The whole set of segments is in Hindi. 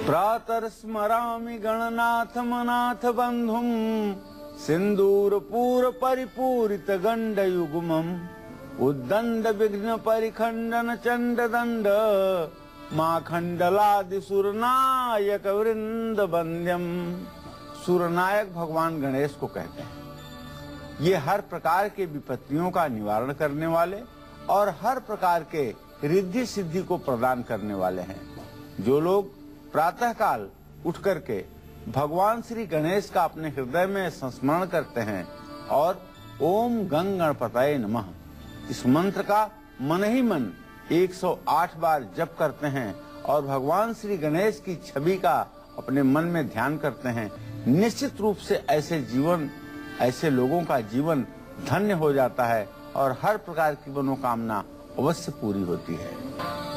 प्रातः स्मरामि गणनाथमनाथ बंधुम सिंदूरपूर परिपूरित गंडयुग्मम् उद्दंड विघ्न परिखंडन चंड दंड माखंडलादि सुरनायक वृंद वंद्यम। सुरनायक भगवान गणेश को कहते हैं। ये हर प्रकार के विपत्तियों का निवारण करने वाले और हर प्रकार के रिद्धि सिद्धि को प्रदान करने वाले हैं। जो लोग प्रातः काल उठ करके भगवान श्री गणेश का अपने हृदय में संस्मरण करते हैं और ओम गं गणपतये नमः इस मंत्र का मन ही मन 108 बार जप करते हैं और भगवान श्री गणेश की छवि का अपने मन में ध्यान करते हैं, निश्चित रूप से ऐसे लोगों का जीवन धन्य हो जाता है और हर प्रकार की मनोकामना अवश्य पूरी होती है।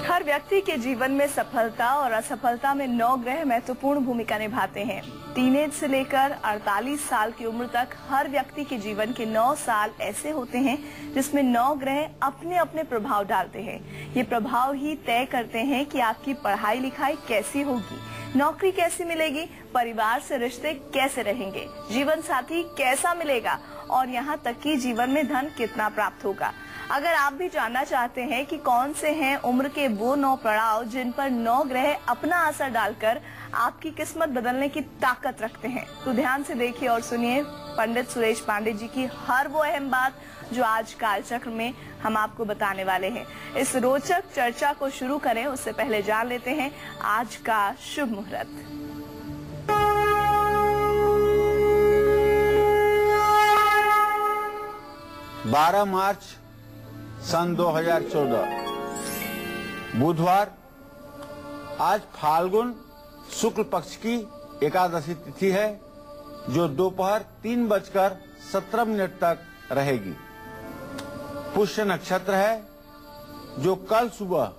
हर व्यक्ति के जीवन में सफलता और असफलता में 9 ग्रह महत्वपूर्ण भूमिका निभाते हैं। टीनेज से लेकर 48 साल की उम्र तक हर व्यक्ति के जीवन के 9 साल ऐसे होते हैं जिसमें 9 ग्रह अपने अपने प्रभाव डालते हैं। ये प्रभाव ही तय करते हैं कि आपकी पढ़ाई लिखाई कैसी होगी, नौकरी कैसी मिलेगी, परिवार से रिश्ते कैसे रहेंगे, जीवन साथी कैसा मिलेगा और यहाँ तक कि जीवन में धन कितना प्राप्त होगा। अगर आप भी जानना चाहते हैं कि कौन से हैं उम्र के वो 9 पड़ाव जिन पर 9 ग्रह अपना असर डालकर आपकी किस्मत बदलने की ताकत रखते हैं, तो ध्यान से देखिए और सुनिए पंडित सुरेश पांडे जी की हर वो अहम बात जो आज कालचक्र में हम आपको बताने वाले हैं। इस रोचक चर्चा को शुरू करें उससे पहले जान लेते हैं आज का शुभ मुहूर्त। 12 मार्च सन 2014 बुधवार। आज फाल्गुन शुक्ल पक्ष की एकादशी तिथि है जो दोपहर 3:17 तक रहेगी। पुष्य नक्षत्र है जो कल सुबह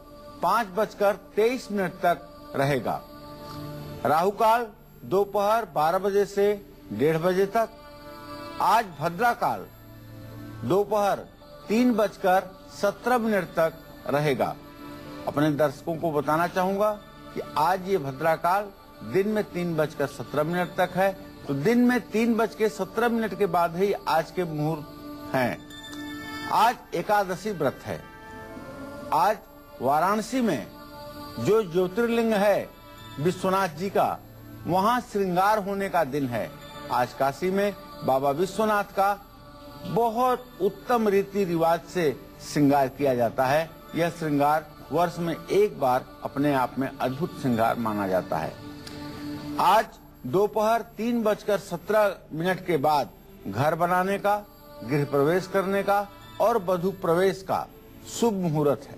5:23 तक रहेगा। राहु काल दोपहर 12 बजे से 1:30 बजे तक। आज भद्रा काल दोपहर 3:17 तक रहेगा। अपने दर्शकों को बताना चाहूंगा कि आज ये भद्रा काल दिन में 3:17 तक है, तो दिन में 3:17 के बाद ही आज के मुहूर्त हैं। आज एकादशी व्रत है। आज वाराणसी में जो ज्योतिर्लिंग है विश्वनाथ जी का, वहाँ श्रृंगार होने का दिन है। आज काशी में बाबा विश्वनाथ का बहुत उत्तम रीति रिवाज से श्रृंगार किया जाता है। यह श्रृंगार वर्ष में एक बार अपने आप में अद्भुत श्रृंगार माना जाता है। आज दोपहर 3:17 के बाद घर बनाने का, गृह प्रवेश करने का और वधू प्रवेश का शुभ मुहूर्त है।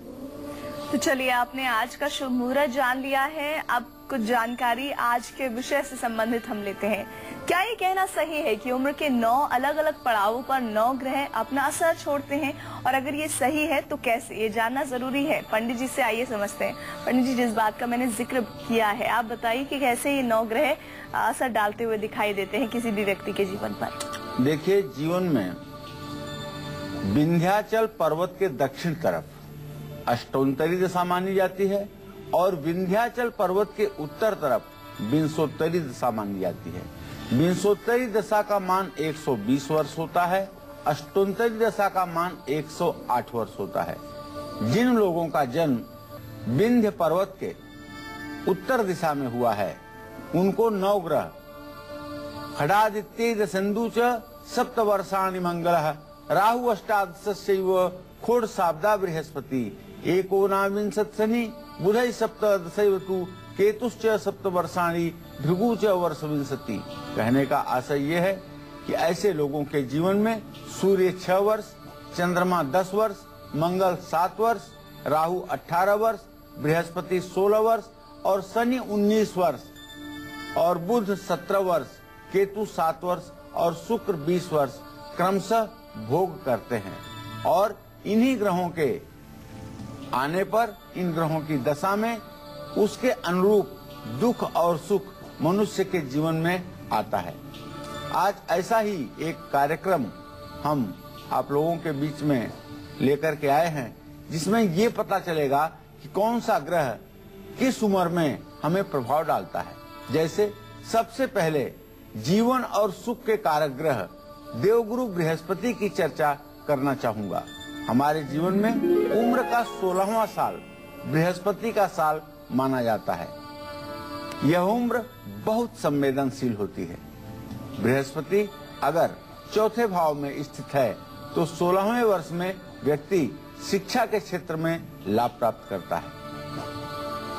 तो चलिए, आपने आज का शुभ मुहूर्त जान लिया है। अब कुछ जानकारी आज के विषय से संबंधित हम लेते हैं। क्या ये कहना सही है कि उम्र के 9 अलग अलग पड़ावों पर 9 ग्रह अपना असर छोड़ते हैं, और अगर ये सही है तो कैसे, ये जानना जरूरी है। पंडित जी से आइए समझते हैं। पंडित जी, जिस बात का मैंने जिक्र किया है, आप बताइए कि कैसे ये 9 ग्रह असर डालते हुए दिखाई देते हैं किसी भी व्यक्ति के जीवन पर। देखिए, जीवन में विंध्याचल पर्वत के दक्षिण तरफ अष्टोत्तरी दशा मानी जाती है और विंध्याचल पर्वत के उत्तर तरफ विंशोत्तरी दशा मानी जाती है। विंशोत्तरी दशा का मान 120 वर्ष होता है, अष्टोत्तरी दशा का मान 108 वर्ष होता है। जिन लोगों का जन्म विंध्य पर्वत के उत्तर दिशा में हुआ है उनको 9 ग्रह खडादित्य सिंधु च सप्तवर्षाणि मंगलः राहु अष्टादशैव खोड़ साबदा बृहस्पति एकोनाविंशत् शनि बुधै सप्तदशैवतु केतुश्च सप्तवर्षाणि भृगु च वर्षविंशति। कहने का आशय ये है कि ऐसे लोगों के जीवन में सूर्य 6 वर्ष, चंद्रमा 10 वर्ष, मंगल 7 वर्ष, राहु 18 वर्ष, बृहस्पति 16 वर्ष और शनि 19 वर्ष और बुध 17 वर्ष, केतु 7 वर्ष और शुक्र 20 वर्ष क्रमशः भोग करते हैं। और इन्हीं ग्रहों के आने पर, इन ग्रहों की दशा में उसके अनुरूप दुख और सुख मनुष्य के जीवन में आता है। आज ऐसा ही एक कार्यक्रम हम आप लोगों के बीच में लेकर के आए हैं जिसमें ये पता चलेगा कि कौन सा ग्रह किस उम्र में हमें प्रभाव डालता है। जैसे सबसे पहले जीवन और सुख के कारक ग्रह देवगुरु बृहस्पति की चर्चा करना चाहूंगा। हमारे जीवन में उम्र का 16वां साल बृहस्पति का साल माना जाता है। यह उम्र बहुत संवेदनशील होती है। बृहस्पति अगर चौथे भाव में स्थित है तो 16वें वर्ष में व्यक्ति शिक्षा के क्षेत्र में लाभ प्राप्त करता है।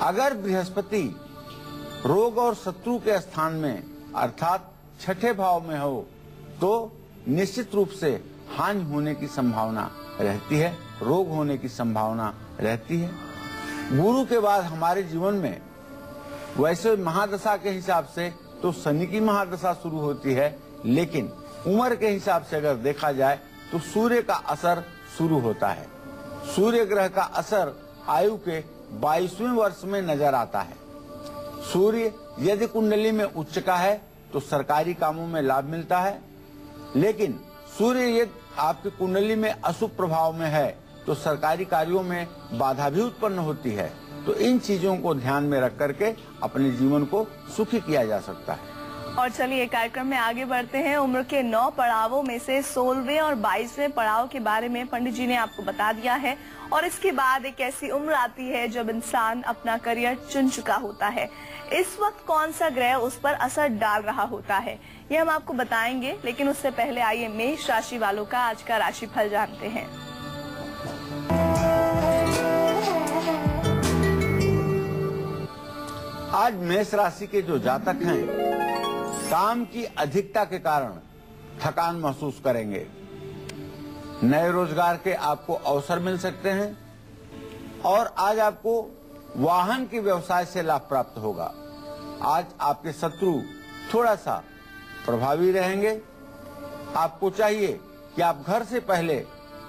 अगर बृहस्पति रोग और शत्रु के स्थान में अर्थात छठे भाव में हो तो निश्चित रूप से हानि होने की संभावना रहती है, रोग होने की संभावना रहती है। गुरु के बाद हमारे जीवन में वैसे महादशा के हिसाब से तो शनि की महादशा शुरू होती है, लेकिन उम्र के हिसाब से अगर देखा जाए तो सूर्य का असर शुरू होता है। सूर्य ग्रह का असर आयु के 22वें वर्ष में नजर आता है। सूर्य यदि कुंडली में उच्च का है तो सरकारी कामों में लाभ मिलता है, लेकिन सूर्य यदि आपकी कुंडली में अशुभ प्रभाव में है तो सरकारी कार्यों में बाधा भी उत्पन्न होती है। तो इन चीजों को ध्यान में रख करके अपने जीवन को सुखी किया जा सकता है। और चलिए कार्यक्रम में आगे बढ़ते हैं। उम्र के 9 पड़ावों में से 16वें और 22वें पड़ाव के बारे में पंडित जी ने आपको बता दिया है, और इसके बाद एक ऐसी उम्र आती है जब इंसान अपना करियर चुन चुका होता है। इस वक्त कौन सा ग्रह उस पर असर डाल रहा होता है ये हम आपको बताएंगे, लेकिन उससे पहले आइए मेष राशि वालों का आज का राशिफल जानते हैं। आज मेष राशि के जो जातक हैं काम की अधिकता के कारण थकान महसूस करेंगे। नए रोजगार के आपको अवसर मिल सकते हैं और आज आपको वाहन के व्यवसाय से लाभ प्राप्त होगा। आज आपके शत्रु थोड़ा सा प्रभावी रहेंगे। आपको चाहिए कि आप घर से पहले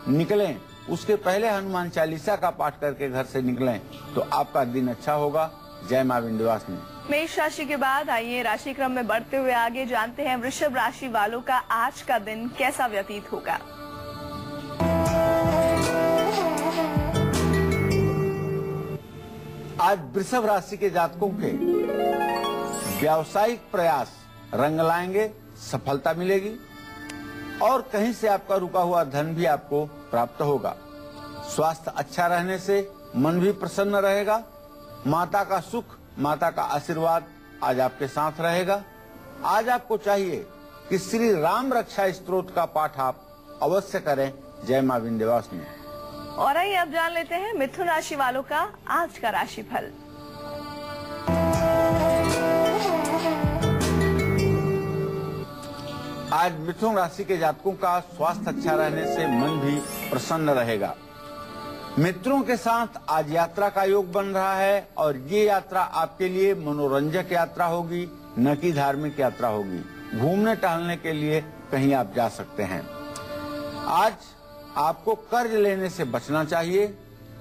निकलें, उसके पहले हनुमान चालीसा का पाठ करके घर से निकलें तो आपका दिन अच्छा होगा। जय मां विंध्यवासिनी। मेष राशि के बाद आइए राशि क्रम में बढ़ते हुए आगे जानते हैं वृषभ राशि वालों का आज का दिन कैसा व्यतीत होगा। आज वृषभ राशि के जातकों के व्यावसायिक प्रयास रंग लाएंगे, सफलता मिलेगी और कहीं से आपका रुका हुआ धन भी आपको प्राप्त होगा। स्वास्थ्य अच्छा रहने से मन भी प्रसन्न रहेगा। माता का सुख, माता का आशीर्वाद आज आपके साथ रहेगा। आज आपको चाहिए कि श्री राम रक्षा स्तोत्र का पाठ आप अवश्य करें। जय मां विंध्यवासिनी। और आइए अब जान लेते हैं मिथुन राशि वालों का आज का राशिफल। आज मिथुन राशि के जातकों का स्वास्थ्य अच्छा रहने से मन भी प्रसन्न रहेगा। मित्रों के साथ आज यात्रा का योग बन रहा है और ये यात्रा आपके लिए मनोरंजक यात्रा होगी, न कि धार्मिक यात्रा होगी। घूमने टहलने के लिए कहीं आप जा सकते हैं। आज आपको कर्ज लेने से बचना चाहिए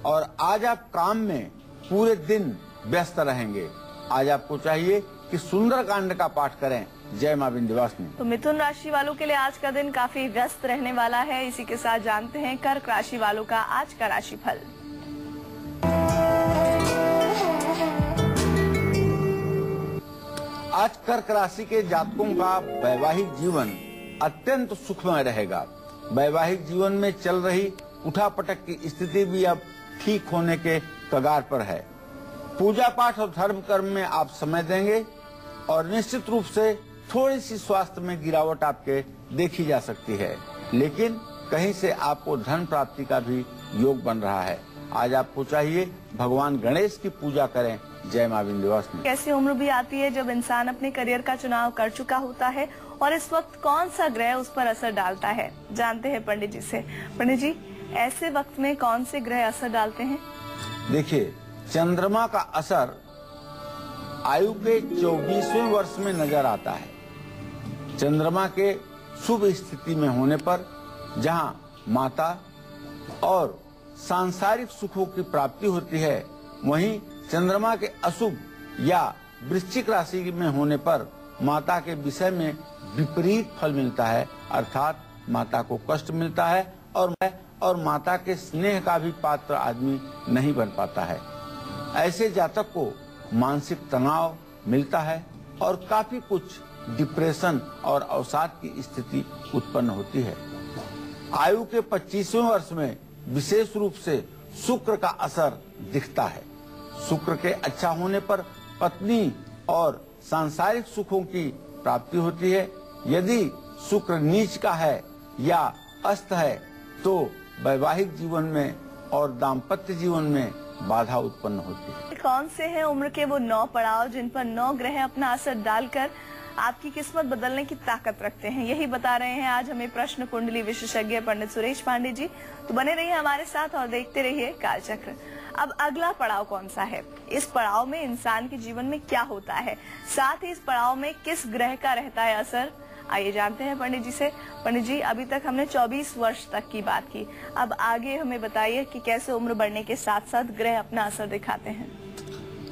और आज आप काम में पूरे दिन व्यस्त रहेंगे। आज आपको चाहिए कि सुंदरकांड का पाठ करें। जय मां विंध्यवासिनी। तो मिथुन राशि वालों के लिए आज का दिन काफी व्यस्त रहने वाला है। इसी के साथ जानते हैं कर्क राशि वालों का आज का राशिफल। आज कर्क राशि के जातकों का वैवाहिक जीवन अत्यंत सुखमय रहेगा। वैवाहिक जीवन में चल रही उठापटक की स्थिति भी अब ठीक होने के कगार पर है। पूजा पाठ और धर्म कर्म में आप समय देंगे और निश्चित रूप से थोड़ी सी स्वास्थ्य में गिरावट आपके देखी जा सकती है, लेकिन कहीं से आपको धन प्राप्ति का भी योग बन रहा है। आज आपको चाहिए भगवान गणेश की पूजा करें। जय मां विंध्यवासिनी। ऐसी उम्र भी आती है जब इंसान अपने करियर का चुनाव कर चुका होता है और इस वक्त कौन सा ग्रह उस पर असर डालता है जानते हैं पंडित जी से। पंडित जी, ऐसे वक्त में कौन से ग्रह असर डालते हैं? देखिए, चंद्रमा का असर आयु के 24वें वर्ष में नजर आता है। चंद्रमा के शुभ स्थिति में होने पर जहां माता और सांसारिक सुखों की प्राप्ति होती है, वहीं चंद्रमा के अशुभ या वृश्चिक राशि में होने पर माता के विषय में विपरीत फल मिलता है, अर्थात माता को कष्ट मिलता है और माता के स्नेह का भी पात्र आदमी नहीं बन पाता है। ऐसे जातक को मानसिक तनाव मिलता है और काफी कुछ डिप्रेशन और अवसाद की स्थिति उत्पन्न होती है। आयु के 25वें वर्ष में विशेष रूप से शुक्र का असर दिखता है। शुक्र के अच्छा होने पर पत्नी और सांसारिक सुखों की प्राप्ति होती है। यदि शुक्र नीच का है या अस्त है तो वैवाहिक जीवन में और दाम्पत्य जीवन में बाधा उत्पन्न होती है। कौन से हैं उम्र के वो 9 पड़ाव जिन पर 9 ग्रह अपना असर डालकर आपकी किस्मत बदलने की ताकत रखते हैं? यही बता रहे हैं आज हमें प्रश्न कुंडली विशेषज्ञ पंडित सुरेश पांडे जी। तो बने रहिए हमारे साथ और देखते रहिए कालचक्र। अब अगला पड़ाव कौन सा है, इस पड़ाव में इंसान के जीवन में क्या होता है, साथ ही इस पड़ाव में किस ग्रह का रहता है असर, आइए जानते हैं पंडित जी से। पंडित जी, अभी तक हमने 24 वर्ष तक की बात की, अब आगे हमें बताइए कि कैसे उम्र बढ़ने के साथ साथ ग्रह अपना असर दिखाते हैं।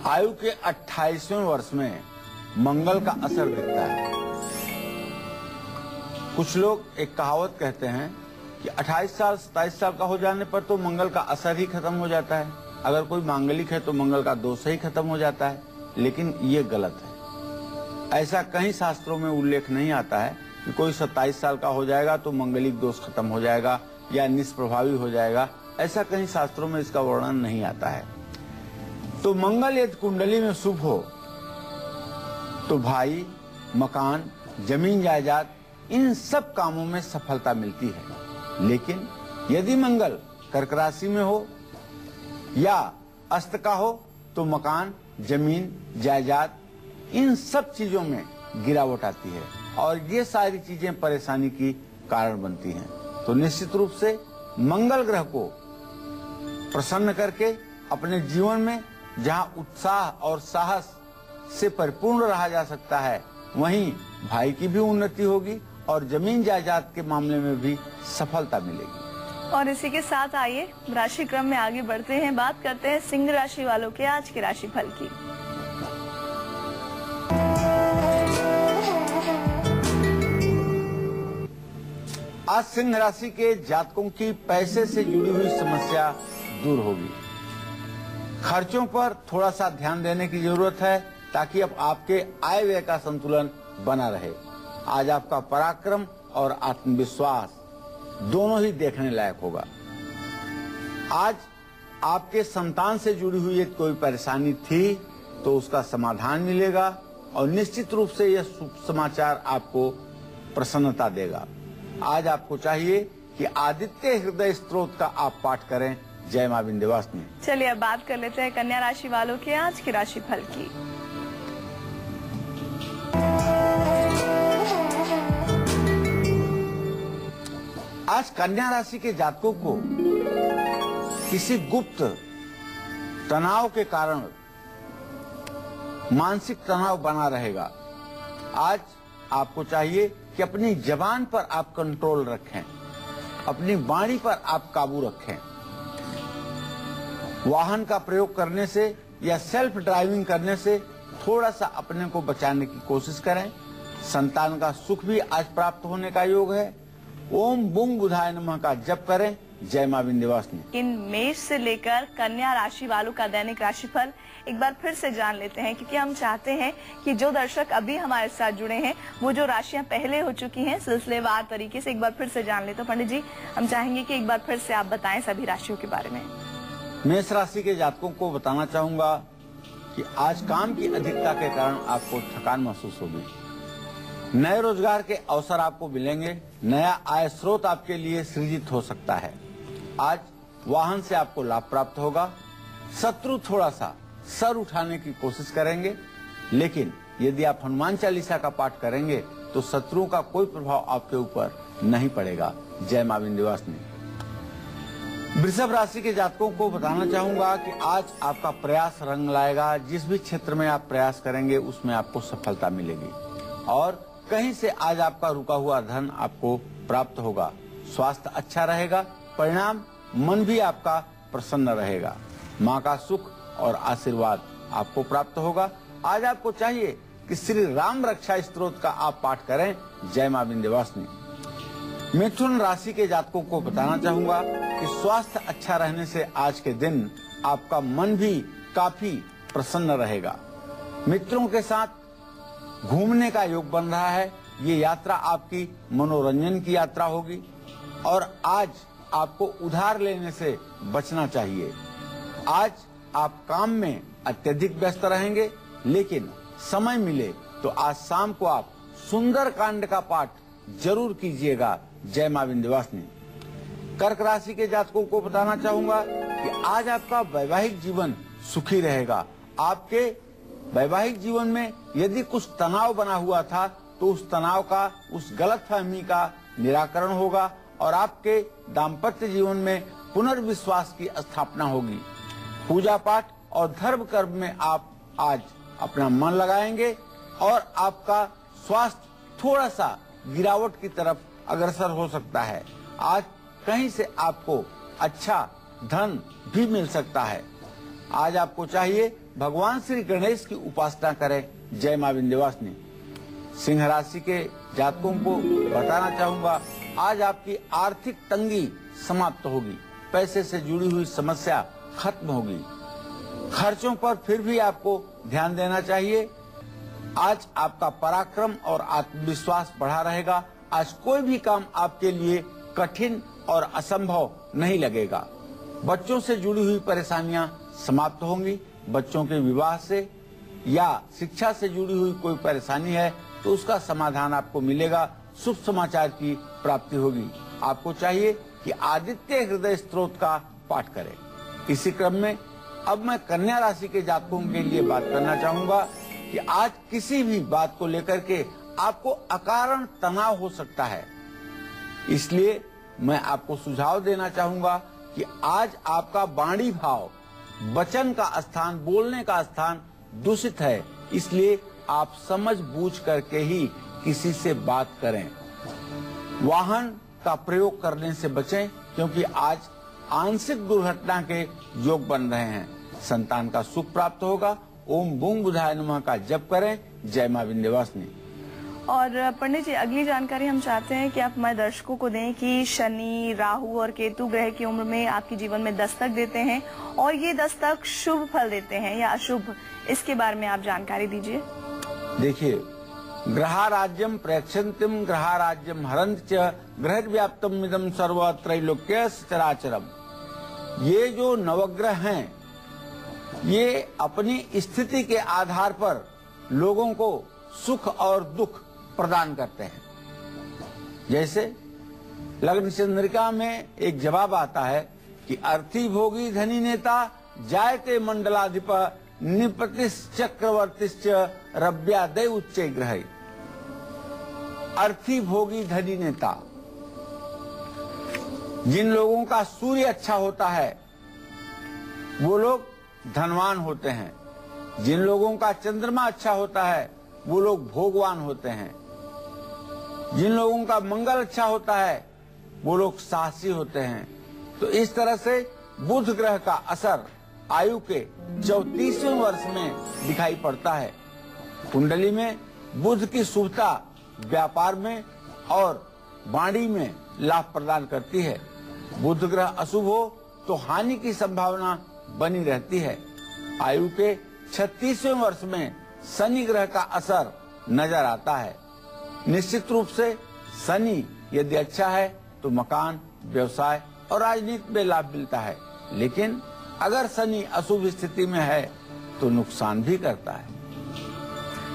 आयु के 28वें वर्ष में मंगल का असर दिखता है। कुछ लोग एक कहावत कहते हैं कि 28 साल 27 साल का हो जाने पर तो मंगल का असर ही खत्म हो जाता है। अगर कोई मांगलिक है तो मंगल का दोष ही खत्म हो जाता है, लेकिन ये गलत है। ऐसा कहीं शास्त्रों में उल्लेख नहीं आता है कि कोई 27 साल का हो जाएगा तो मंगलिक दोष खत्म हो जाएगा या निष्प्रभावी हो जाएगा। ऐसा कहीं शास्त्रों में इसका वर्णन नहीं आता है। तो मंगल यदि कुंडली में शुभ हो तो भाई, मकान, जमीन जायदाद, इन सब कामों में सफलता मिलती है। लेकिन यदि मंगल कर्क राशि में हो या अस्त का हो तो मकान, जमीन, जायदाद, इन सब चीजों में गिरावट आती है और ये सारी चीजें परेशानी की कारण बनती हैं। तो निश्चित रूप से मंगल ग्रह को प्रसन्न करके अपने जीवन में जहां उत्साह और साहस से परिपूर्ण रहा जा सकता है, वहीं भाई की भी उन्नति होगी और जमीन जायदाद के मामले में भी सफलता मिलेगी। और इसी के साथ आइए राशि क्रम में आगे बढ़ते हैं, बात करते हैं सिंह राशि वालों के आज के राशिफल की। आज सिंह राशि के जातकों की पैसे से जुड़ी हुई समस्या दूर होगी। खर्चों पर थोड़ा सा ध्यान देने की जरूरत है ताकि अब आपके आय व्यय का संतुलन बना रहे। आज आपका पराक्रम और आत्मविश्वास दोनों ही देखने लायक होगा। आज आपके संतान से जुड़ी हुई यदि कोई परेशानी थी तो उसका समाधान मिलेगा और निश्चित रूप से यह शुभ समाचार आपको प्रसन्नता देगा। आज आपको चाहिए कि आदित्य हृदय स्तोत्र का आप पाठ करें। जय मां विंध्यवासिनी। चलिए अब बात कर लेते हैं कन्या राशि वालों के आज के राशिफल की। आज कन्या राशि के जातकों को किसी गुप्त तनाव के कारण मानसिक तनाव बना रहेगा। आज आपको चाहिए कि अपनी जबान पर आप कंट्रोल रखें, अपनी वाणी पर आप काबू रखें। वाहन का प्रयोग करने से या सेल्फ ड्राइविंग करने से थोड़ा सा अपने को बचाने की कोशिश करें। संतान का सुख भी आज प्राप्त होने का योग है। ओम बुंग बुधाय नमः का जप करें। जय मां विंध्यवासिनी। इन मेष से लेकर कन्या राशि वालों का दैनिक राशिफल एक बार फिर से जान लेते हैं, क्योंकि हम चाहते हैं कि जो दर्शक अभी हमारे साथ जुड़े हैं वो जो राशियां पहले हो चुकी हैं सिलसिलेवार तरीके से एक बार फिर से जान ले। तो पंडित जी, हम चाहेंगे कि एक बार फिर से आप बताएं सभी राशियों के बारे में। मेष राशि के जातकों को बताना चाहूंगा कि आज काम की अधिकता के कारण आपको थकान महसूस होगी। नए रोजगार के अवसर आपको मिलेंगे। नया आय स्रोत आपके लिए सृजित हो सकता है। आज वाहन से आपको लाभ प्राप्त होगा। शत्रु थोड़ा सा सर उठाने की कोशिश करेंगे, लेकिन यदि आप हनुमान चालीसा का पाठ करेंगे तो शत्रुओं का कोई प्रभाव आपके ऊपर नहीं पड़ेगा। जय मां विंध्यवासिनी। वृषभ राशि के जातकों को बताना चाहूंगा कि आज आपका प्रयास रंग लाएगा। जिस भी क्षेत्र में आप प्रयास करेंगे उसमें आपको सफलता मिलेगी और कहीं से आज आपका रुका हुआ धन आपको प्राप्त होगा। स्वास्थ्य अच्छा रहेगा। परिणाम मन भी आपका प्रसन्न रहेगा। माँ का सुख और आशीर्वाद आपको प्राप्त होगा। आज आपको चाहिए कि श्री राम रक्षा स्तोत्र का आप पाठ करें। जय मां विंध्यवासिनी। मिथुन राशि के जातकों को बताना चाहूंगा कि स्वास्थ्य अच्छा रहने से आज के दिन आपका मन भी काफी प्रसन्न रहेगा। मित्रों के साथ घूमने का योग बन रहा है। ये यात्रा आपकी मनोरंजन की यात्रा होगी और आज आपको उधार लेने से बचना चाहिए। आज आप काम में अत्यधिक व्यस्त रहेंगे, लेकिन समय मिले तो आज शाम को आप सुंदर कांड का पाठ जरूर कीजिएगा। जय मां विंध्यवासिनी। कर्क राशि के जातकों को बताना चाहूंगा कि आज आपका वैवाहिक जीवन सुखी रहेगा। आपके वैवाहिक जीवन में यदि कुछ तनाव बना हुआ था तो उस तनाव का, उस गलतफहमी का निराकरण होगा और आपके दाम्पत्य जीवन में पुनर्विश्वास की स्थापना होगी। पूजा पाठ और धर्म कर्म में आप आज अपना मन लगाएंगे और आपका स्वास्थ्य थोड़ा सा गिरावट की तरफ अग्रसर हो सकता है। आज कहीं से आपको अच्छा धन भी मिल सकता है। आज आपको चाहिए भगवान श्री गणेश की उपासना करें। जय मां विंध्यवासिनी। सिंह राशि के जातकों को बताना चाहूंगा, आज आपकी आर्थिक तंगी समाप्त होगी। पैसे से जुड़ी हुई समस्या खत्म होगी। खर्चों पर फिर भी आपको ध्यान देना चाहिए। आज आपका पराक्रम और आत्मविश्वास बढ़ा रहेगा। आज कोई भी काम आपके लिए कठिन और असंभव नहीं लगेगा। बच्चों से जुड़ी हुई परेशानियां समाप्त होंगी। बच्चों के विवाह से या शिक्षा से जुड़ी हुई कोई परेशानी है तो उसका समाधान आपको मिलेगा। शुभ समाचार की प्राप्ति होगी। आपको चाहिए कि आदित्य हृदय स्तोत्र का पाठ करें। इसी क्रम में अब मैं कन्या राशि के जातकों के लिए बात करना चाहूंगा कि आज किसी भी बात को लेकर के आपको अकारण तनाव हो सकता है। इसलिए मैं आपको सुझाव देना चाहूंगा कि आज आपका वाणी भाव, वचन का स्थान, बोलने का स्थान दूषित है। इसलिए आप समझ बूझ करके ही किसी से बात करें। वाहन का प्रयोग करने से बचें, क्योंकि आज आंशिक दुर्घटना के योग बन रहे हैं। संतान का सुख प्राप्त होगा। ओम बूंग बुधाय नमः का जप करें। जय मां विंध्यवासिनी। और पंडित जी, अगली जानकारी हम चाहते हैं कि आप हमारे दर्शकों को दें कि शनि, राहु और केतु ग्रह की उम्र में आपके जीवन में दस्तक देते हैं और ये दस्तक शुभ फल देते हैं या अशुभ, इसके बारे में आप जानकारी दीजिए। देखिए, ग्रहा राज्यम प्रेक्षन्तिम ग्रहा राज्यम हरन्ति च ग्रह व्याप्तम इदम सर्व त्रैलोक्य चराचरम। ये जो नवग्रह हैं, ये अपनी स्थिति के आधार पर लोगों को सुख और दुख प्रदान करते हैं। जैसे लग्न चंद्रिका में एक जवाब आता है कि अर्थी भोगी धनी नेता जायते मंडलाधिप निपतिश्च चक्रवर्तिश्च रव्यादय उच्चे ग्रह। अर्थी भोगी धनी नेता, जिन लोगों का सूर्य अच्छा होता है वो लोग धनवान होते हैं। जिन लोगों का चंद्रमा अच्छा होता है वो लोग भोगवान होते हैं। जिन लोगों का मंगल अच्छा होता है वो लोग साहसी होते हैं। तो इस तरह से बुध ग्रह का असर आयु के 34वें वर्ष में दिखाई पड़ता है। कुंडली में बुध की शुभता व्यापार में और वाणी में लाभ प्रदान करती है। बुध ग्रह अशुभ हो तो हानि की संभावना बनी रहती है। आयु के 36वें वर्ष में शनि ग्रह का असर नजर आता है। निश्चित रूप से शनि यदि अच्छा है तो मकान, व्यवसाय और राजनीति में लाभ मिलता है, लेकिन अगर शनि अशुभ स्थिति में है तो नुकसान भी करता है।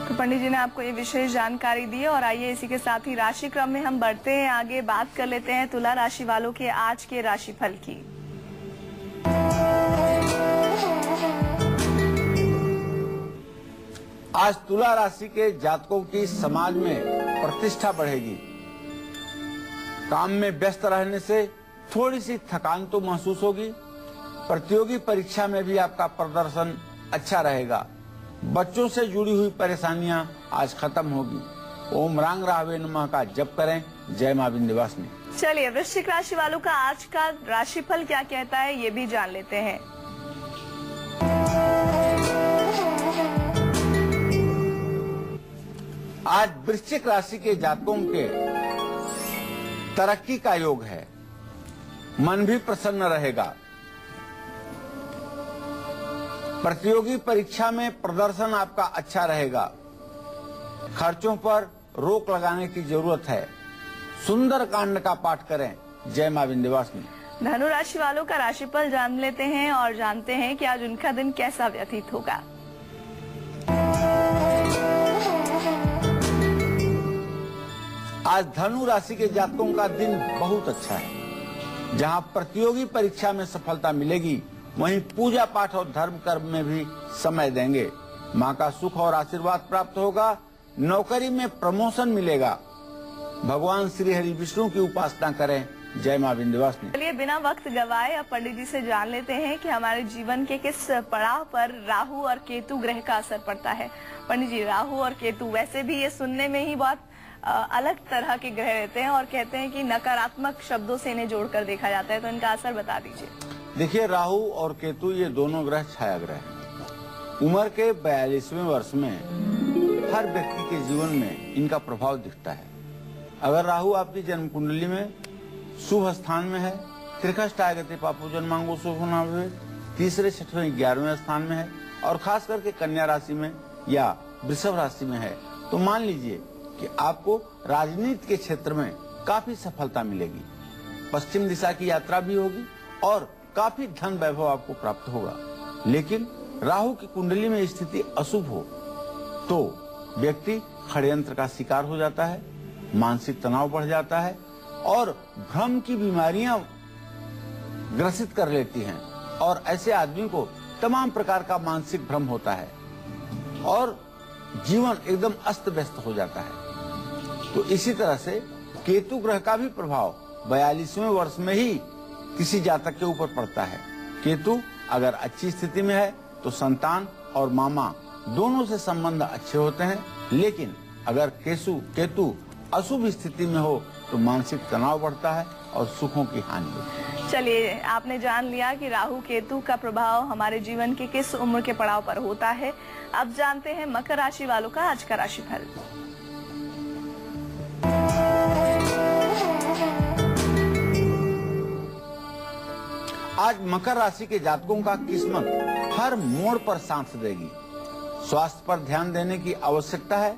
तो पंडित जी ने आपको ये विशेष जानकारी दी और आइए इसी के साथ ही राशि क्रम में हम बढ़ते हैं आगे। बात कर लेते हैं तुला राशि वालों के आज के राशिफल की। आज तुला राशि के जातकों की समाज में प्रतिष्ठा बढ़ेगी। काम में व्यस्त रहने से थोड़ी सी थकान तो महसूस होगी। प्रतियोगी परीक्षा में भी आपका प्रदर्शन अच्छा रहेगा। बच्चों से जुड़ी हुई परेशानियां आज खत्म होगी। ओम रांग राहवे नमः का जप करें। जय मां विंध्यवासिनी। चलिए, वृश्चिक राशि वालों का आज का राशिफल क्या कहता है ये भी जान लेते हैं। आज वृश्चिक राशि के जातकों के तरक्की का योग है। मन भी प्रसन्न रहेगा। प्रतियोगी परीक्षा में प्रदर्शन आपका अच्छा रहेगा। खर्चों पर रोक लगाने की जरूरत है। सुंदर कांड का पाठ करें। जय मां विंध्यवासिनी। धनु राशि वालों का राशिफल जान लेते हैं और जानते हैं कि आज उनका दिन कैसा व्यतीत होगा। आज धनु राशि के जातकों का दिन बहुत अच्छा है। जहां प्रतियोगी परीक्षा में सफलता मिलेगी, वहीं पूजा पाठ और धर्म कर्म में भी समय देंगे। मां का सुख और आशीर्वाद प्राप्त होगा। नौकरी में प्रमोशन मिलेगा। भगवान श्री हरि विष्णु की उपासना करें। जय मां विंध्यवासिनी। चलिए बिना वक्त गवाए अब पंडित जी से जान लेते हैं कि हमारे जीवन के किस पड़ाव पर राहु और केतु ग्रह का असर पड़ता है। पंडित जी, राहु और केतु वैसे भी ये सुनने में ही बहुत अलग तरह के ग्रह रहते हैं और कहते हैं कि नकारात्मक शब्दों से इन्हें जोड़कर देखा जाता है, तो इनका असर बता दीजिए। देखिए, राहु और केतु ये दोनों ग्रह छाया ग्रह हैं। उम्र के 42वें वर्ष में हर व्यक्ति के जीवन में इनका प्रभाव दिखता है। अगर राहु आपकी जन्म कुंडली में शुभ स्थान में है, त्रिखष्ट आगते पापो जन्मांगो शुभ होना हुए, तीसरे, छठवें, 11वें स्थान में है और खास करके कन्या राशि में या वृषभ राशि में है, तो मान लीजिए कि आपको राजनीति के क्षेत्र में काफी सफलता मिलेगी। पश्चिम दिशा की यात्रा भी होगी और काफी धन वैभव आपको प्राप्त होगा। लेकिन राहु की कुंडली में स्थिति अशुभ हो तो व्यक्ति षड्यंत्र का शिकार हो जाता है, मानसिक तनाव बढ़ जाता है और भ्रम की बीमारियां ग्रसित कर लेती हैं और ऐसे आदमी को तमाम प्रकार का मानसिक भ्रम होता है और जीवन एकदम अस्त व्यस्त हो जाता है। तो इसी तरह से केतु ग्रह का भी प्रभाव 42वें वर्ष में ही किसी जातक के ऊपर पड़ता है। केतु अगर अच्छी स्थिति में है तो संतान और मामा दोनों से संबंध अच्छे होते हैं, लेकिन अगर केतु अशुभ स्थिति में हो तो मानसिक तनाव बढ़ता है और सुखों की हानि होती है। चलिए, आपने जान लिया कि राहु केतु का प्रभाव हमारे जीवन के किस उम्र के पड़ाव पर होता है। अब जानते हैं मकर राशि वालों का आज का राशिफल। आज मकर राशि के जातकों का किस्मत हर मोड़ पर साथ देगी। स्वास्थ्य पर ध्यान देने की आवश्यकता है।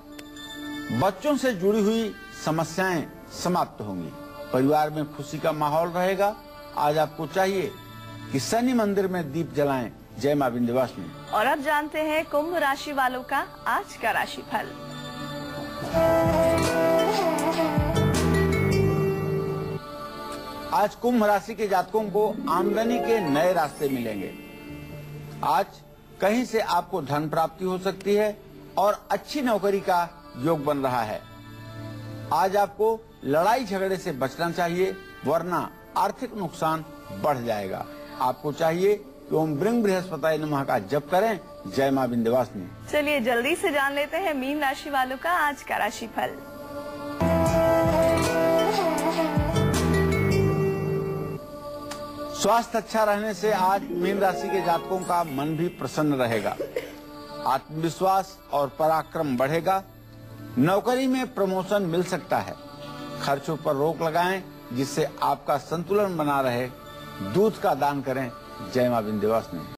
बच्चों से जुड़ी हुई समस्याएं समाप्त होंगी। परिवार में खुशी का माहौल रहेगा। आज आपको चाहिए कि शनि मंदिर में दीप जलाएं। जय मां विंध्यवासिनी। और अब जानते हैं कुंभ राशि वालों का आज का राशिफल। आज कुंभ राशि के जातकों को आमदनी के नए रास्ते मिलेंगे। आज कहीं से आपको धन प्राप्ति हो सकती है और अच्छी नौकरी का योग बन रहा है। आज आपको लड़ाई झगड़े से बचना चाहिए, वरना आर्थिक नुकसान बढ़ जाएगा। आपको चाहिए कि ओम ब्रिंग बृहस्पताय नमः का जप करें। जय मां विंध्यवासिनी। चलिए जल्दी से जान लेते हैं मीन राशि वालों का आज का राशिफल। स्वास्थ्य अच्छा रहने से आज मीन राशि के जातकों का मन भी प्रसन्न रहेगा। आत्मविश्वास और पराक्रम बढ़ेगा। नौकरी में प्रमोशन मिल सकता है। खर्चों पर रोक लगाएं जिससे आपका संतुलन बना रहे। दूध का दान करें। जय मां विंध्यवासिनी।